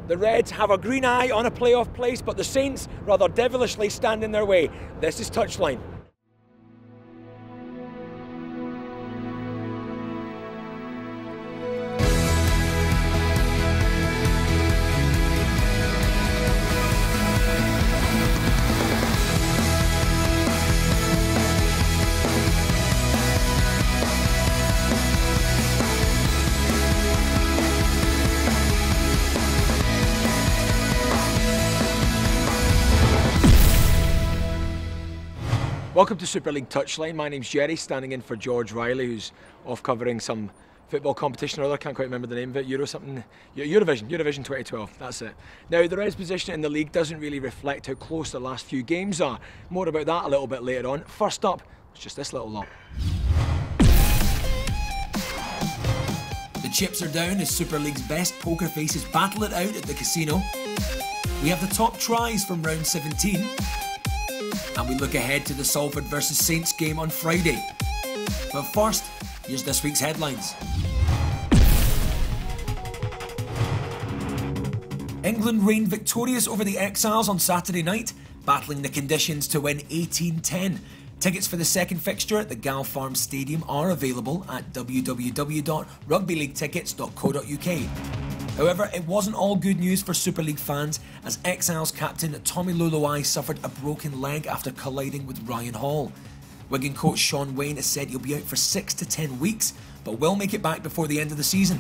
The Reds have a green eye on a playoff place, but the Saints rather devilishly stand in their way. This is Touchline. Welcome to Super League Touchline. My name's Jerry, standing in for George Riley, who's off covering some football competition or other. Can't quite remember the name of it. Eurovision 2012. That's it. Now, the Reds' position in the league doesn't really reflect how close the last few games are. More about that a little bit later on. First up, it's just this little lot. The chips are down as Super League's best poker faces battle it out at the casino. We have the top tries from round 17. And we look ahead to the Salford versus Saints game on Friday. But first, here's this week's headlines. England reigned victorious over the Exiles on Saturday night, battling the conditions to win 18-10. Tickets for the second fixture at the Gal Farm Stadium are available at www.rugbyleaguetickets.co.uk. However, it wasn't all good news for Super League fans as Exiles captain Tommy Luluai suffered a broken leg after colliding with Ryan Hall. Wigan coach Sean Wayne has said he'll be out for 6 to 10 weeks, but will make it back before the end of the season.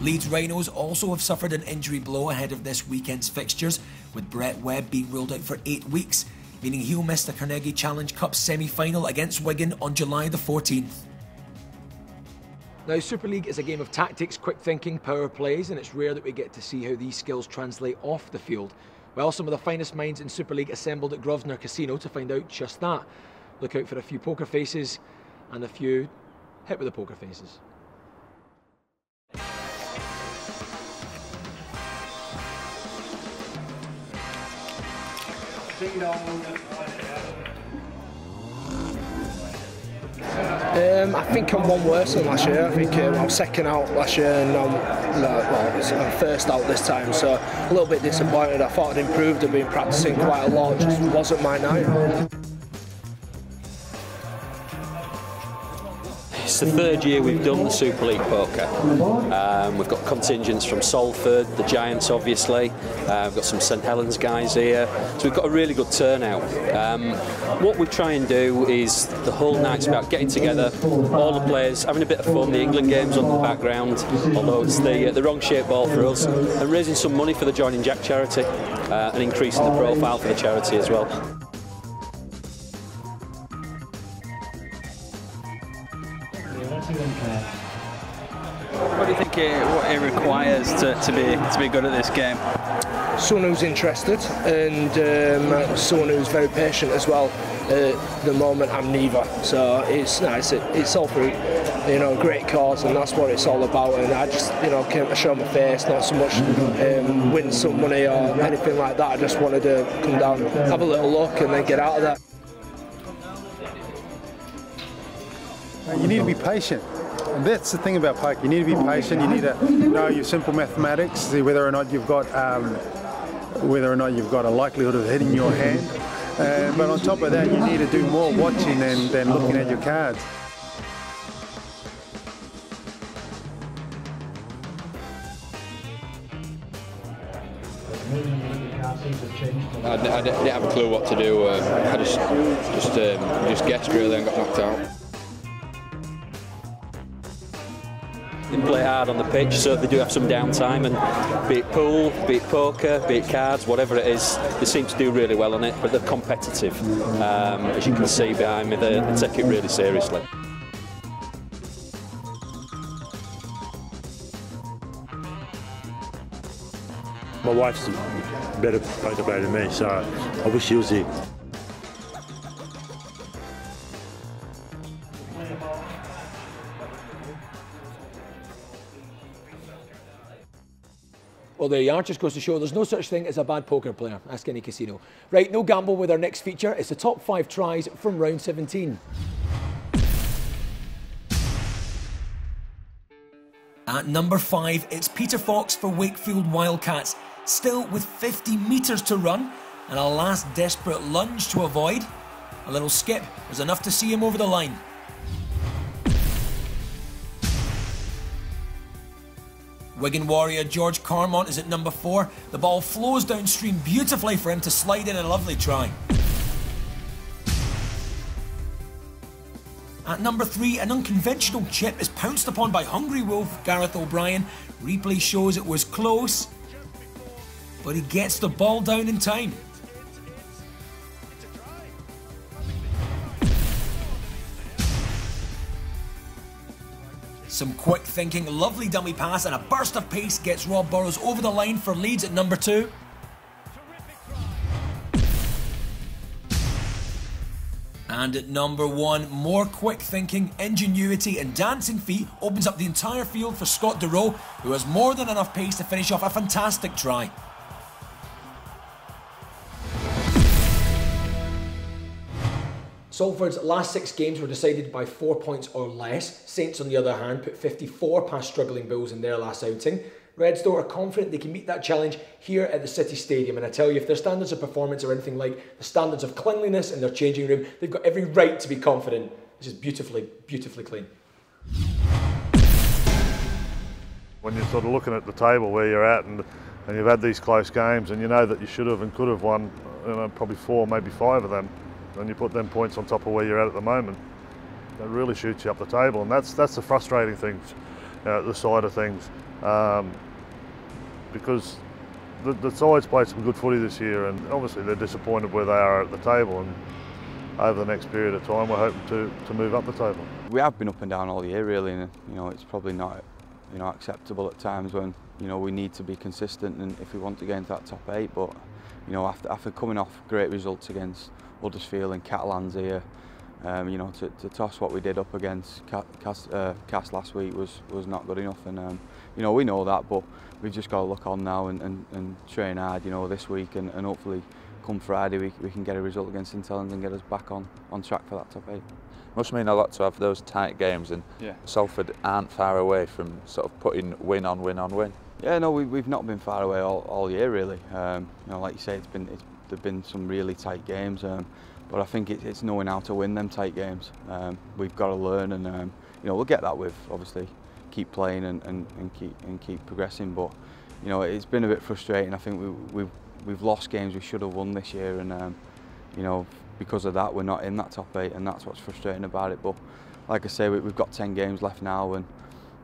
Leeds Rhinos also have suffered an injury blow ahead of this weekend's fixtures, with Brett Webb being ruled out for 8 weeks, meaning he'll miss the Carnegie Challenge Cup semi-final against Wigan on July the 14th. Now, Super League is a game of tactics, quick thinking, power plays, and it's rare that we get to see how these skills translate off the field. Well, some of the finest minds in Super League assembled at Grosvenor Casino to find out just that. Look out for a few poker faces and a few hit with the poker faces. I think I'm one worse than last year. I think I was second out last year and I'm first out this time, so a little bit disappointed. I thought I'd improved, I've been practicing quite a lot, just wasn't my night. It's the third year we've done the Super League poker. We've got contingents from Salford, the Giants obviously, we've got some St Helens guys here, so we've got a really good turnout. What we try and do is the whole night's about getting together, all the players having a bit of fun, the England game's on the background, although it's the wrong shaped ball for us, and raising some money for the Joining Jack charity and increasing the profile for the charity as well. What do you think what it requires to be good at this game? Someone who's interested and someone who's very patient as well. At the moment I'm neither, so it's nice. It's all for a great cause, and that's what it's all about. And I just came to show my face, not so much win some money or anything like that. I just wanted to come down, have a little look, and then get out of there. You need to be patient. And that's the thing about poker. You need to be patient. You need to know your simple mathematics, see whether or not you've got a likelihood of hitting your hand. But on top of that, you need to do more watching than looking at your cards. I didn't have a clue what to do. I just guessed really and got knocked out. They play hard on the pitch, so they do have some downtime, and be it pool, be it poker, be it cards, whatever it is, they seem to do really well on it, but they're competitive. As you can see behind me, they take it really seriously. My wife's a better poker player than me, so I wish she was here. Well, there you are. Just goes to show there's no such thing as a bad poker player. Ask any casino. Right, no gamble with our next feature. It's the top 5 tries from round 17. At number 5, it's Peter Fox for Wakefield Wildcats, still with 50 metres to run and a last desperate lunge to avoid. A little skip was enough to see him over the line. Wigan warrior George Carmont is at number 4. The ball flows downstream beautifully for him to slide in a lovely try. At number 3, an unconventional chip is pounced upon by hungry wolf Gareth O'Brien. Replay shows it was close, but he gets the ball down in time. Some quick thinking, lovely dummy pass and a burst of pace gets Rob Burrows over the line for Leeds at number 2. And at number 1, more quick thinking, ingenuity and dancing feet opens up the entire field for Scott DeRoe, who has more than enough pace to finish off a fantastic try. Salford's last 6 games were decided by 4 points or less. Saints, on the other hand, put 54 past struggling Bulls in their last outing. Redstow are confident they can meet that challenge here at the City Stadium, and I tell you, if their standards of performance are anything like the standards of cleanliness in their changing room, they've got every right to be confident. This is beautifully, beautifully clean. When you're sort of looking at the table where you're at and you've had these close games and you know that you should have and could have won, probably 4, maybe 5 of them, and you put them points on top of where you're at the moment, that really shoots you up the table, and that's the frustrating thing, the side of things, because the sides played some good footy this year, and obviously they're disappointed where they are at the table, and over the next period of time we're hoping to move up the table. We have been up and down all year really, and it's probably not acceptable at times when we need to be consistent, and if we want to get into that top 8, but after coming off great results against Huddersfield and Catalans here, to toss what we did up against Cast last week was not good enough, and we know that, but we've just got to look on now and train hard this week, and hopefully come Friday we can get a result against St Helens and get us back on track for that top 8. Must mean a lot to have those tight games, and Salford aren't far away from sort of putting win on win on win. Yeah, no, we've not been far away all year really. Like you say, there've been some really tight games, but I think it's knowing how to win them tight games. We've got to learn, and we'll get that with obviously keep playing and keep progressing. But it's been a bit frustrating. I think we've lost games we should have won this year, and because of that we're not in that top 8, and that's what's frustrating about it. But like I say, we've got 10 games left now, and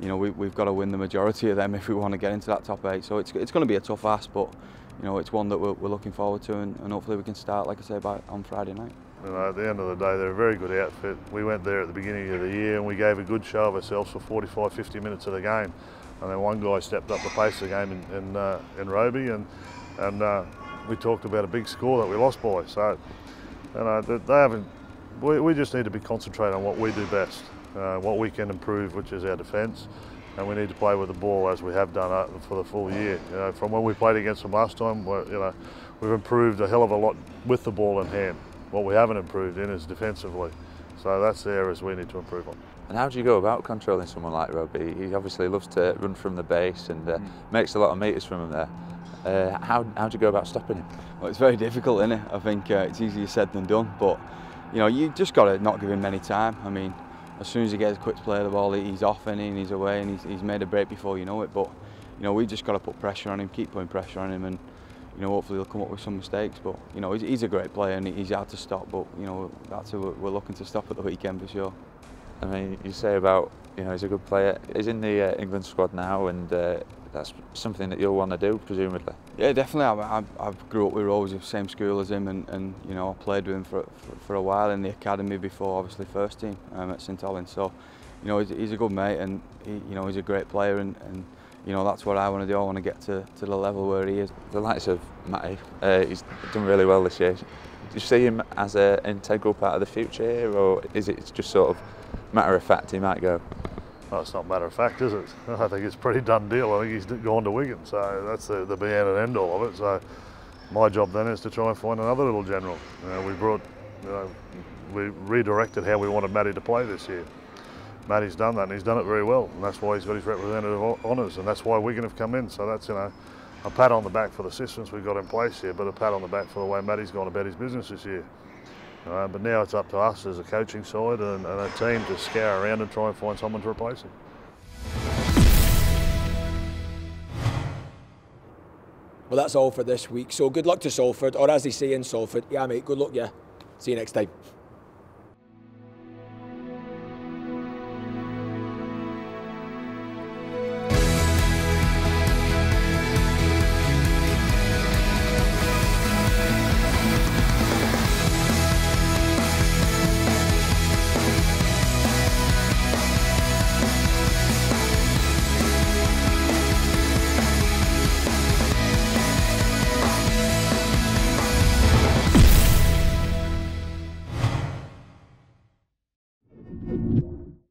we've got to win the majority of them if we want to get into that top 8. So it's going to be a tough ask, but it's one that we're looking forward to, and hopefully we can start, like I say, on Friday night. At the end of the day, they're a very good outfit. We went there at the beginning of the year and we gave a good show of ourselves for 45, 50 minutes of the game. And then one guy stepped up the pace of the game in Rugby, and we talked about a big score that we lost by. So they haven't. We just need to be concentrated on what we do best, what we can improve, which is our defence. And we need to play with the ball as we have done for the full year. From when we played against them last time, we've improved a hell of a lot with the ball in hand. What we haven't improved in is defensively. So that's the areas we need to improve on. And how do you go about controlling someone like Robbie? He obviously loves to run from the base and makes a lot of metres from him there. How do you go about stopping him? Well, it's very difficult, isn't it? I think it's easier said than done, but you just got to not give him any time. I mean, as soon as he gets a quick play of the ball, he's off and he's away, and he's made a break before you know it. But we just got to put pressure on him, keep putting pressure on him, and hopefully he'll come up with some mistakes. But he's a great player and he's hard to stop. But that's who we're looking to stop at the weekend for sure. I mean, you say about he's a good player. He's in the England squad now, and that's something that you'll want to do, presumably. Yeah, definitely. I grew up with Rose, the same school as him, and I played with him for a while in the academy before, obviously first team at St Helens. So he's a good mate, and he's a great player, and that's what I want to do. I want to get to the level where he is. The likes of Matty, he's done really well this year. Do you see him as an integral part of the future here, or is it just sort of matter of fact he might go? Well, it's not matter of fact, is it? I think it's a pretty done deal. I think he's gone to Wigan, so that's the be and end all of it. So my job then is to try and find another little general. We redirected how we wanted Matty to play this year. Matty's done that, and he's done it very well, and that's why he's got his representative honours, and that's why Wigan have come in. So that's, you know, a pat on the back for the systems we've got in place here, but a pat on the back for the way Matty's gone about his business this year. But now it's up to us as a coaching side and a team to scour around and try and find someone to replace him. Well, that's all for this week. So good luck to Salford, or as they say in Salford, yeah mate, good luck, yeah. See you next time.